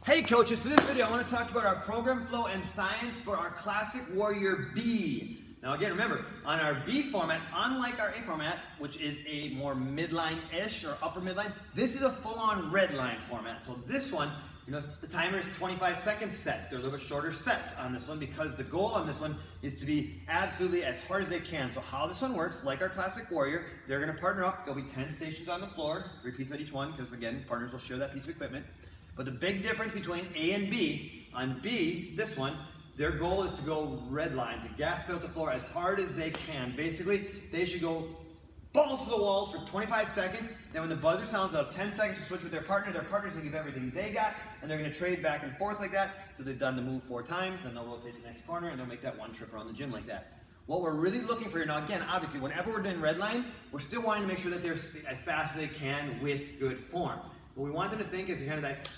Hey coaches, for this video I want to talk about our program flow and science for our Classic Warrior B. Now again, remember, on our B format, unlike our A format, which is a more midline-ish or upper midline, this is a full-on red line format. So this one, the timer is 25 second sets. They're a little bit shorter sets on this one because the goal on this one is to be absolutely as hard as they can. So how this one works, like our Classic Warrior, they're going to partner up. There'll be 10 stations on the floor, 3 pieces at each one, because again, partners will share that piece of equipment. But the big difference between A and B, on B, this one, their goal is to go red line, to gas pedal to the floor as hard as they can. Basically, they should go balls to the walls for 25 seconds. Then when the buzzer sounds, they'll have 10 seconds to switch with their partner. Their partner's gonna give everything they got, and they're gonna trade back and forth like that. So they've done the move 4 times, then they'll rotate to the next corner, and they'll make that one trip around the gym like that. What we're really looking for here, now again, obviously, whenever we're doing red line, we're still wanting to make sure that they're as fast as they can with good form. What we want them to think is kind of that,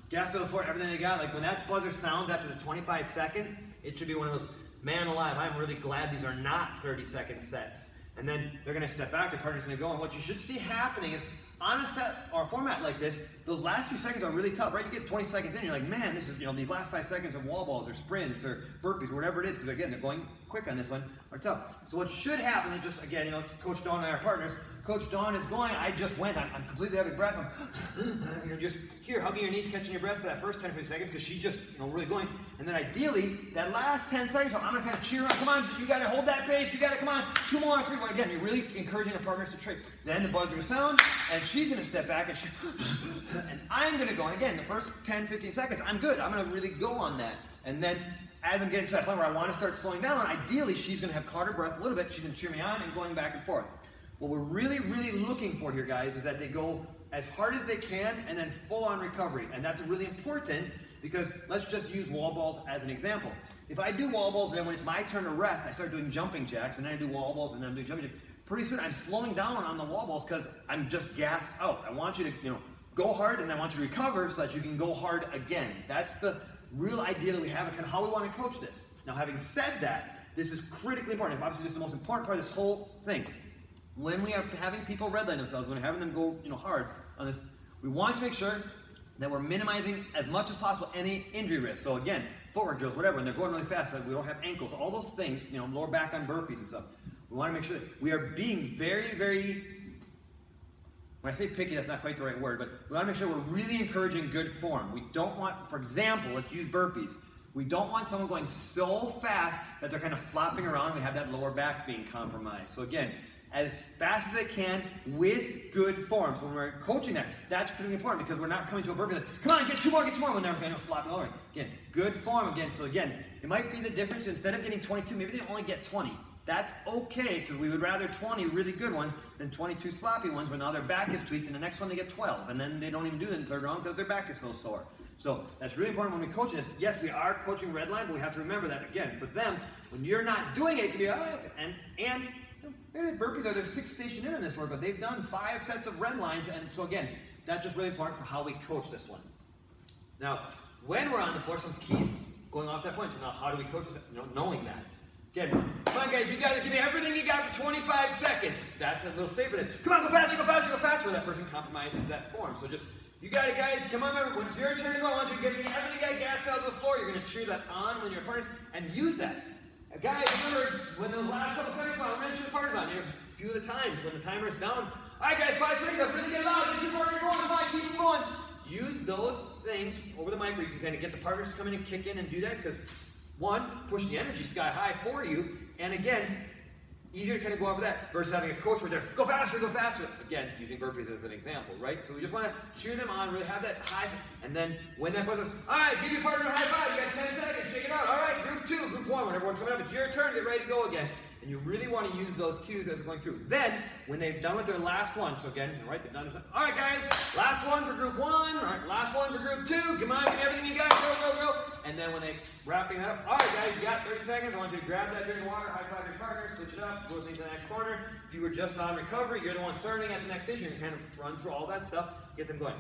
gas pedal to the floor, everything they got. Like when that buzzer sounds after the 25 seconds, it should be one of those, man alive, I'm really glad these are not 30-second sets. And then they're going to step back, their partner's going to go. And what you should see happening is, on a set or a format like this, those last few seconds are really tough, right? You get 20 seconds in, you're like, man, this is, these last 5 seconds of wall balls or sprints or burpees or whatever it is, because again, they're going quick on this one, are tough. So what should happen is just, again, Coach Dawn and I are partners. Coach Dawn is going, I just went, I'm completely out of breath. You're just here, hugging your knees, catching your breath for that first 10 to 15 seconds, because she's just, really going. And then ideally, that last 10 seconds, I'm going to kind of cheer on, come on, you got to hold that pace, you got to, come on, 2 more, 3 more. Again, you're really encouraging the partners to trade. Then the buzzer's going to sound, and she's going to step back, and I'm going to go. And again, the first 10, 15 seconds, I'm good. I'm going to really go on that. And then, as I'm getting to that point where I want to start slowing down, ideally, she's going to have caught her breath a little bit. She's going to cheer me on and going back and forth. What we're really, really looking for here, guys, is that they go as hard as they can and then full on recovery. And that's really important because let's just use wall balls as an example. If I do wall balls and then when it's my turn to rest, I start doing jumping jacks and then I do wall balls and then I'm doing jumping jacks. Pretty soon I'm slowing down on the wall balls because I'm just gassed out. I want you to, go hard and I want you to recover so that you can go hard again. That's the real idea that we have and kind of how we want to coach this. Now, having said that, this is critically important. Obviously, this is the most important part of this whole thing. When we are having people redline themselves, when we're having them go hard on this, we want to make sure that we're minimizing as much as possible any injury risk. So again, footwork drills, whatever, and they're going really fast, so we don't have ankles, all those things, lower back on burpees and stuff. We want to make sure that we are being very, very, when I say picky, that's not quite the right word, but we want to make sure we're really encouraging good form. We don't want, for example, let's use burpees. We don't want someone going so fast that they're kind of flopping around and we have that lower back being compromised. So again, as fast as they can with good form. So when we're coaching that, that's critically important because we're not coming to a burpee like, come on, get 2 more, when they're kind of flopping over. Again, good form again. So again, it might be the difference. Instead of getting 22, maybe they only get 20. That's okay because we would rather 20 really good ones than 22 sloppy ones when now their back is tweaked and the next one they get 12. And then they don't even do it in the third round because their back is so sore. So that's really important when we coach this. Yes, we are coaching red line, but we have to remember that, again, for them, when you're not doing it, it can be, and maybe the burpees are their 6th station in this workout. They've done 5 sets of red lines, and so again, that's just really important for how we coach this one. Now, when we're on the floor, some keys going off that point. So now, how do we coach this? Knowing that. Again, come on, guys, you got to give me everything you got for 25 seconds. That's a little safer than, come on, go faster, go faster, go faster. That person compromises that form. So just, you got it, guys. Come on, remember, when it's your turn to go, I want you to give me everything you got, gas pedal to the floor. You're going to cheer that on when you're partners, and use that. Guys, remember, when those last couple seconds on, I'm going to cheer the partners on. There's a few of the times when the timer's down. All right, guys, 5 seconds up. Really get loud. Get your partner going. Come on, keep them going. Use those things over the mic where you can kind of get the partners to come in and kick in and do that because, one, push the energy sky high for you, and again, easier to kind of go over that versus having a coach where they're, go faster, go faster. Again, using burpees as an example, right? So we just want to cheer them on, really have that high, and then when that buzzer, all right, give your partner a high five, you got 10 seconds, shake it out. All right, group 2, group 1, when everyone's coming up, it's your turn, get ready to go again. And you really want to use those cues as we're going through. Then, when they've done with their last one, so again, right, they've done it. All right, guys, last one for group 1, all right, last one for group 2, come on, give me everything you got, go, go, go. And then when they're wrapping that up, all right, guys, you got 30 seconds. I want you to grab that drink of water, high five your partner, switch it up, go to the next corner. If you were just on recovery, you're the one starting at the next station. You can kind of run through all that stuff, get them going.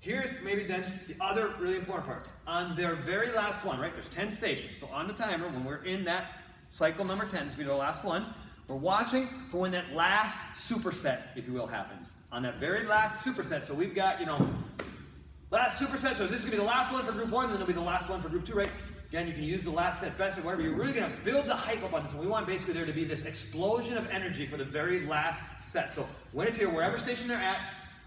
Here's maybe then the other really important part. On their very last one, right, there's 10 stations. So on the timer, when we're in that cycle number 10, this will be the last one, we're watching for when that last superset, if you will, happens. On that very last superset, so we've got, last last superset. So this is gonna be the last one for group one, and then it'll be the last one for group two, right? Again, you can use the last set, best set, whatever. You're really gonna build the hype up on this. And we want basically there to be this explosion of energy for the very last set. So when it's here, wherever station they're at.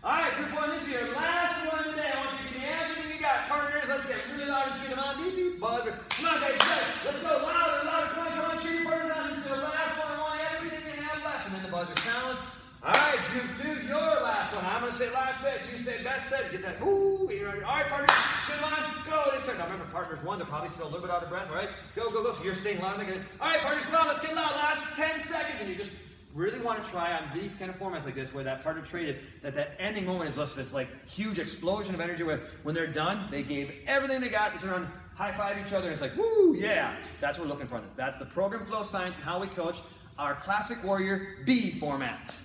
All right, group one, this is your last one today. I want you to give me everything you got. Partners, let's get really loud and cheer them on. Beep, beep, buzz. Come on, guys, let's go louder, louder. Come on, cheer your partners on. This is the last one. I want everything they have left. And then the buzzer sounds. All right, group two, your last one. I'm going to say last set. You say best set. Get that. Ooh. All right, partners, come on. Go. They start. Now remember, partners one, they're probably still a little bit out of breath. All right, go, go, go. So you're staying loud. All right, partners, come on. Let's get loud. Last 10 seconds. And you just really want to try on these kind of formats like this, where that partner trait is that ending moment is just this like huge explosion of energy where when they're done, they gave everything they got. They turn around, high five each other, and it's like, woo, yeah. That's what we're looking for in this. That's the program flow science and how we coach our Classic Warrior B format.